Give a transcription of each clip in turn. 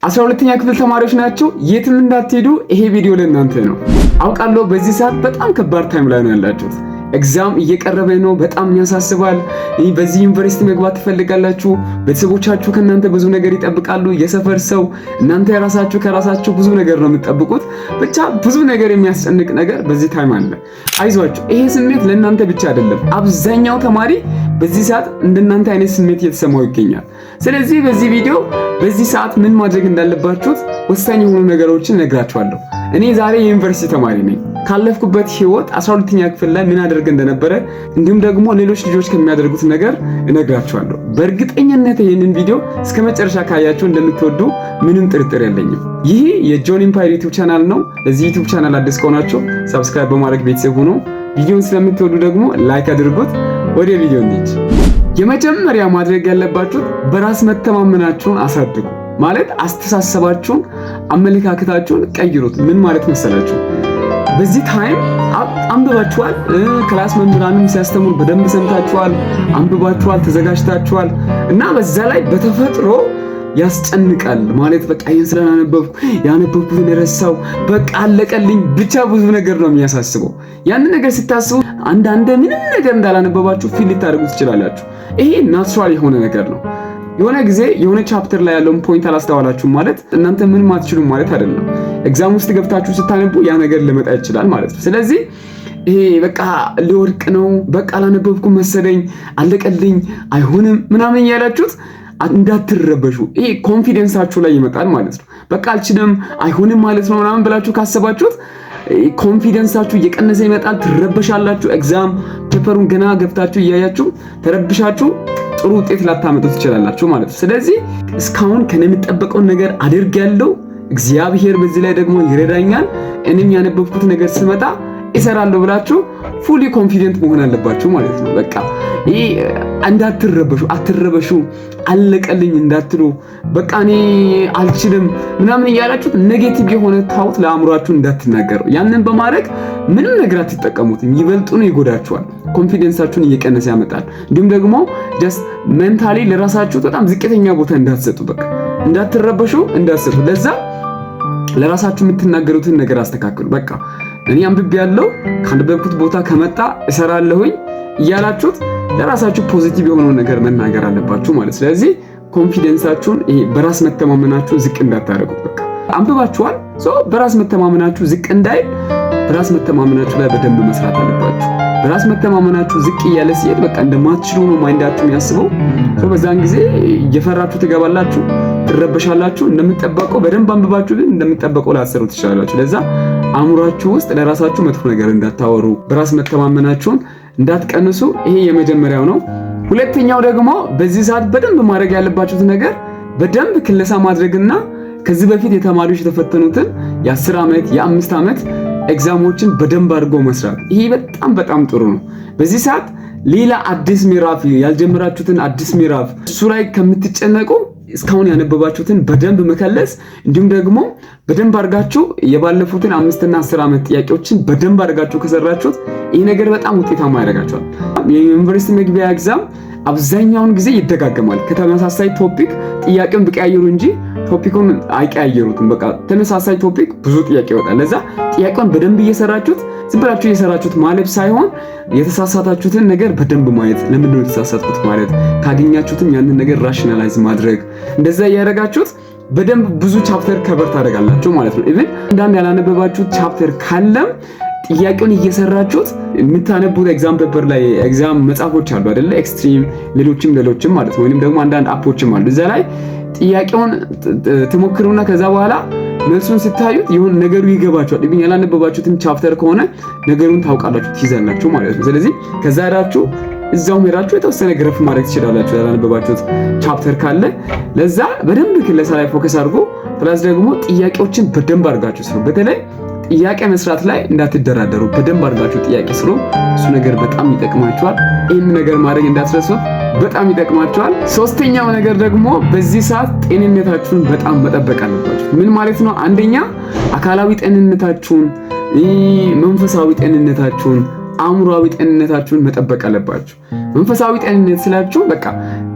12ኛ ክፍል ተማሪዎች ናችሁ? የትም እንዳትሄዱ፣ ይሄ ቪዲዮ ለእናንተ ነው። አውቃለሁ በዚህ ሰዓት በጣም ከባድ ታይም ላይ ነው ያላችሁት። ኤግዛም እየቀረበ ነው፣ በጣም ያሳስባል። በዚህ ዩኒቨርሲቲ መግባት ትፈልጋላችሁ፣ ቤተሰቦቻችሁ ከእናንተ ብዙ ነገር ይጠብቃሉ፣ የሰፈር ሰው፣ እናንተ ከራሳችሁ ብዙ ነገር ነው የምትጠብቁት። ብቻ ብዙ ነገር የሚያስጨንቅ ነገር በዚህ ታይም አለ። አይዟችሁ፣ ይሄ ስሜት ለእናንተ ብቻ አይደለም። አብዛኛው ተማሪ በዚህ ሰዓት እንደናንተ አይነት ስሜት እየተሰማው ይገኛል። ስለዚህ በዚህ ቪዲዮ በዚህ ሰዓት ምን ማድረግ እንዳለባችሁ ወሳኝ የሆኑ ነገሮችን እነግራችኋለሁ። እኔ ዛሬ የዩኒቨርሲቲ ተማሪ ነኝ። ካለፍኩበት ህይወት 12ኛ ክፍል ላይ ምን አደረገ እንደነበረ እንዲሁም ደግሞ ሌሎች ልጆች ከሚያደርጉት ነገር እነግራችኋለሁ። በእርግጠኝነት ይህንን ቪዲዮ እስከ መጨረሻ ካያችሁ እንደምትወዱ ምንም ጥርጥር የለኝም። ይህ የጆን ኢምፓየር ዩቲዩብ ቻናል ነው። ለዚህ ዩቲዩብ ቻናል አዲስ ከሆናችሁ ሰብስክራይብ በማድረግ ቤተሰብ ሁኑ። ቪዲዮውን ስለምትወዱ ደግሞ ላይክ አድርጉት። ወደ ቪዲዮ እንሂድ። የመጀመሪያ ማድረግ ያለባችሁ በራስ መተማመናችሁን አሳድጉ። ማለት አስተሳሰባችሁን፣ አመለካከታችሁን ቀይሩት። ምን ማለት መሰላችሁ? በዚህ ታይም አንብባችኋል፣ ክላስ መምህራንም ሲያስተምሩ በደንብ ሰምታችኋል፣ አንብባችኋል፣ ተዘጋጅታችኋል እና በዛ ላይ በተፈጥሮ ያስጨንቃል። ማለት በቃ ይሄን ስላነበብኩ ያነበብኩትን ረሳው፣ በቃ አለቀልኝ፣ ብቻ ብዙ ነገር ነው የሚያሳስበው። ያንን ነገር ስታስቡ አንዳንዴ ምንም ነገር እንዳላነበባችሁ ፊል ልታደርጉ ትችላላችሁ። ይሄ ናቹራል የሆነ ነገር ነው። የሆነ ጊዜ የሆነ ቻፕተር ላይ ያለውን ፖይንት አላስተዋላችሁም ማለት እናንተ ምንም አትችሉም ማለት አይደለም። ኤግዛም ውስጥ ገብታችሁ ስታነቡ ያ ነገር ሊመጣ ይችላል ማለት ነው። ስለዚህ ይሄ በቃ ሊወድቅ ነው፣ በቃ አላነበብኩም መሰለኝ፣ አለቀልኝ፣ አይሆንም ምናምን ያላችሁት እንዳትረበሹ። ይሄ ኮንፊደንሳችሁ ላይ ይመጣል ማለት ነው። በቃ አልችልም፣ አይሆንም ማለት ነው ምናምን ብላችሁ ካሰባችሁት ኮንፊደንሳችሁ እየቀነሰ ይመጣል። ትረበሻላችሁ። ኤግዛም ፔፐሩን ገና ገብታችሁ እያያችሁ ተረብሻችሁ ጥሩ ውጤት ላታመጡ ትችላላችሁ ማለት ነው። ስለዚህ እስካሁን ከኔ የሚጠበቀውን ነገር አድርጌያለሁ፣ እግዚአብሔር በዚህ ላይ ደግሞ ይረዳኛል፣ እኔም ያነበብኩት ነገር ስመጣ እሰራለሁ ብላችሁ ፉሊ ኮንፊደንት መሆን አለባችሁ ማለት ነው። በቃ ይሄ እንዳትረበሹ፣ አትረበሹ፣ አለቀልኝ እንዳትሉ፣ በቃ እኔ አልችልም ምናምን እያላችሁ ኔጌቲቭ የሆነ ታውት ለአእምሯችሁ እንዳትናገሩ። ያንን በማድረግ ምንም ነገር አትጠቀሙትም፣ ይበልጡን ይጎዳችኋል። ኮንፊደንሳችሁን እየቀነሰ ያመጣል። እንዲሁም ደግሞ ጀስት ሜንታሊ ለራሳችሁ በጣም ዝቅተኛ ቦታ እንዳትሰጡ፣ በቃ እንዳትረበሹ፣ እንዳትሰጡ። ለዛ ለራሳችሁ የምትናገሩትን ነገር አስተካክሉ። በቃ እኔ አንብቤያለሁ፣ ካነበብኩት ቦታ ከመጣ እሰራለሁኝ እያላችሁት ለራሳችሁ ፖዚቲቭ የሆነውን ነገር መናገር አለባችሁ ማለት። ስለዚህ ኮንፊደንሳችሁን ይሄ በራስ መተማመናችሁን ዝቅ እንዳታደርጉት። በቃ አንብባችኋል፣ በራስ መተማመናችሁ ዝቅ እንዳይል በራስ መተማመናችሁ ላይ በደንብ መስራት አለባችሁ። በራስ መተማመናችሁ ዝቅ እያለ ሲሄድ በቃ እንደማትችሉ ነው ማይንዳችሁ የሚያስበው። በዛን ጊዜ እየፈራችሁ ትገባላችሁ፣ ትረበሻላችሁ። እንደምትጠበቀው በደንብ አንብባችሁ ግን እንደምትጠበቀው ላሰሩ ትችላላችሁ። ለዛ አእምሯችሁ ውስጥ ለራሳችሁ መጥፎ ነገር እንዳታወሩ፣ በራስ መተማመናችሁን እንዳትቀንሱ። ይሄ የመጀመሪያው ነው። ሁለተኛው ደግሞ በዚህ ሰዓት በደንብ ማድረግ ያለባችሁት ነገር በደንብ ክለሳ ማድረግና ከዚህ በፊት የተማሪዎች የተፈተኑትን የ10 ዓመት የ5 ዓመት ኤግዛሞችን በደንብ አድርጎ መስራት። ይሄ በጣም ጥሩ ነው። በዚህ ሰዓት ሌላ አዲስ ምዕራፍ ያልጀመራችሁትን አዲስ ምዕራፍ እሱ ላይ ከምትጨነቁ እስካሁን ያነበባችሁትን በደንብ መከለስ፣ እንዲሁም ደግሞ በደንብ አድርጋችሁ የባለፉትን 5 እና 10 ዓመት ጥያቄዎችን በደንብ አድርጋችሁ ከሰራችሁት ይሄ ነገር በጣም ውጤታማ ያደርጋችኋል። የዩኒቨርሲቲ መግቢያ ኤግዛም አብዛኛውን ጊዜ ይደጋገማል። ከተመሳሳይ ቶፒክ ጥያቄውን ቢቀያየሩ እንጂ ቶፒኩን አይቀያየሩትም። በቃ ተመሳሳይ ቶፒክ ብዙ ጥያቄ ይወጣል። ለዛ ጥያቄውን በደንብ እየሰራችሁት ዝም ብላችሁ እየሰራችሁት ማለፍ ሳይሆን የተሳሳታችሁትን ነገር በደንብ ማየት፣ ለምን ነው የተሳሳትኩት ማለት፣ ካገኛችሁትም ያንን ነገር ራሽናላይዝ ማድረግ፣ እንደዛ እያደረጋችሁት በደንብ ብዙ ቻፕተር ከበር ታደርጋላችሁ ማለት ነው። ኢቭን አንዳንድ ያላነበባችሁት ቻፕተር ካለም ጥያቄውን እየሰራችሁት የምታነቡት ኤግዛም ፔፐር ላይ ኤግዛም መጽሐፎች አሉ አይደለ? ኤክስትሪም ሌሎችም ማለት ነው። ወይንም ደግሞ አንዳንድ አፖችም አሉ። እዛ ላይ ጥያቄውን ትሞክሩና ከዛ በኋላ መልሱን ስታዩት ይሁን ነገሩ ይገባችኋል። ኢቭን ያላነበባችሁትን ቻፕተር ከሆነ ነገሩን ታውቃላችሁ፣ ትይዛላችሁ ማለት ነው። ስለዚህ ከዛ ሄዳችሁ እዛው ሄዳችሁ የተወሰነ ግረፍ ማድረግ ትችላላችሁ ያላነበባችሁት ቻፕተር ካለ። ለዛ በደንብ ክለሳ ላይ ፎከስ አድርጎ ፕላስ ደግሞ ጥያቄዎችን በደንብ አድርጋችሁ ስሩ። በተለይ ጥያቄ መስራት ላይ እንዳትደራደሩ፣ በደንብ አድርጋችሁ ጥያቄ ስሩ። እሱ ነገር በጣም ይጠቅማችኋል። ይህን ነገር ማድረግ እንዳትረሱት፣ በጣም ይጠቅማችኋል። ሶስተኛው ነገር ደግሞ በዚህ ሰዓት ጤንነታችሁን በጣም መጠበቅ አለባችሁ። ምን ማለት ነው? አንደኛ አካላዊ ጤንነታችሁን፣ መንፈሳዊ ጤንነታችሁን፣ አእምሯዊ ጤንነታችሁን መጠበቅ አለባችሁ። መንፈሳዊ ጤንነት ስላችሁ በቃ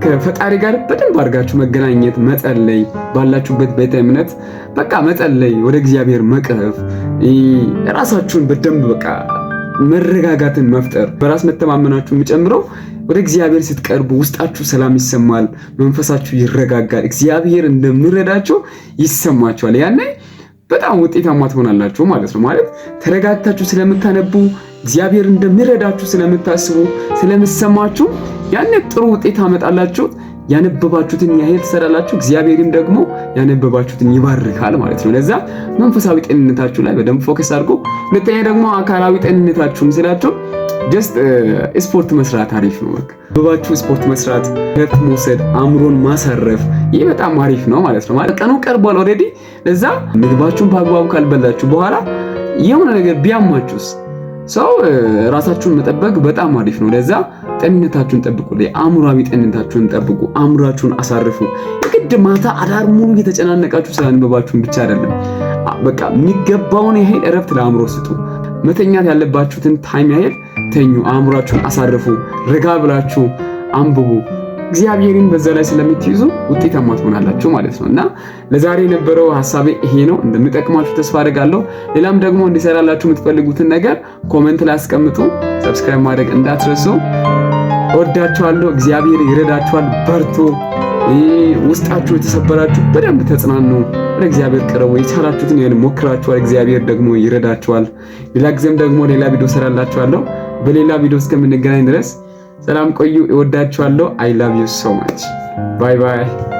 ከፈጣሪ ጋር በደንብ አድርጋችሁ መገናኘት፣ መጸለይ፣ ባላችሁበት ቤተ እምነት በቃ መጸለይ፣ ወደ እግዚአብሔር መቅረብ፣ ራሳችሁን በደንብ በቃ መረጋጋትን መፍጠር፣ በራስ መተማመናችሁ የሚጨምረው ወደ እግዚአብሔር ስትቀርቡ ውስጣችሁ ሰላም ይሰማል፣ መንፈሳችሁ ይረጋጋል፣ እግዚአብሔር እንደሚረዳችሁ ይሰማችኋል። ያኔ በጣም ውጤታማ ትሆናላችሁ ማለት ነው። ማለት ተረጋግታችሁ ስለምታነቡ እግዚአብሔር እንደሚረዳችሁ ስለምታስቡ ስለምሰማችሁ ያኔ ጥሩ ውጤት ታመጣላችሁ። ያነበባችሁትን ያህል ትሰራላችሁ፣ እግዚአብሔርም ደግሞ ያነበባችሁትን ይባርካል ማለት ነው። ለዛ መንፈሳዊ ጤንነታችሁ ላይ በደንብ ፎከስ አድርጉ። ሁለተኛ ደግሞ አካላዊ ጤንነታችሁን ስላችሁ ጀስት ስፖርት መስራት አሪፍ ነው። በቃ በባችሁ ስፖርት መስራት፣ እረፍት መውሰድ፣ አእምሮን ማሳረፍ ይህ በጣም አሪፍ ነው ማለት ነው። ማለት ቀኑ ቀርቧል ኦልሬዲ። ለዛ ምግባችሁን በአግባቡ ካልበላችሁ በኋላ የሆነ ነገር ቢያማችሁስ ሰው ራሳችሁን መጠበቅ በጣም አሪፍ ነው። ለዛ ጤንነታችሁን ጠብቁ፣ አእምሮአዊ ጤንነታችሁን ጠብቁ፣ አእምሮአችሁን አሳርፉ። የግድ ማታ አዳር ሙሉ እየተጨናነቃችሁ ስላንበባችሁን ብቻ አይደለም። በቃ የሚገባውን ያህል እረፍት ለአእምሮ ስጡ። መተኛት ያለባችሁትን ታይም ያህል ተኙ፣ አእምሮአችሁን አሳርፉ፣ ረጋ ብላችሁ አንብቡ። እግዚአብሔርን በዛ ላይ ስለምትይዙ ውጤታማ ትሆናላችሁ ማለት ነው። እና ለዛሬ የነበረው ሐሳቤ ይሄ ነው። እንደሚጠቅማችሁ ተስፋ አደርጋለሁ። ሌላም ደግሞ እንዲሰራላችሁ የምትፈልጉትን ነገር ኮሜንት ላይ አስቀምጡ። ሰብስክራይብ ማድረግ እንዳትረሱ። እወዳችኋለሁ። እግዚአብሔር ይረዳችኋል። በርቱ። ውስጣችሁ የተሰበራችሁ በደንብ ተጽናኑ። ወደ እግዚአብሔር ቀርቡ። የቻላችሁትን ይሄን ሞክራችኋል፣ እግዚአብሔር ደግሞ ይረዳችኋል። ሌላ ጊዜም ደግሞ ሌላ ቪዲዮ ሰራላችኋለሁ። በሌላ ቪዲዮ እስከምንገናኝ ድረስ ሰላም ቆዩ። እወዳችኋለሁ። አይ ላቭ ዩ ሶ ማች። ባይ ባይ።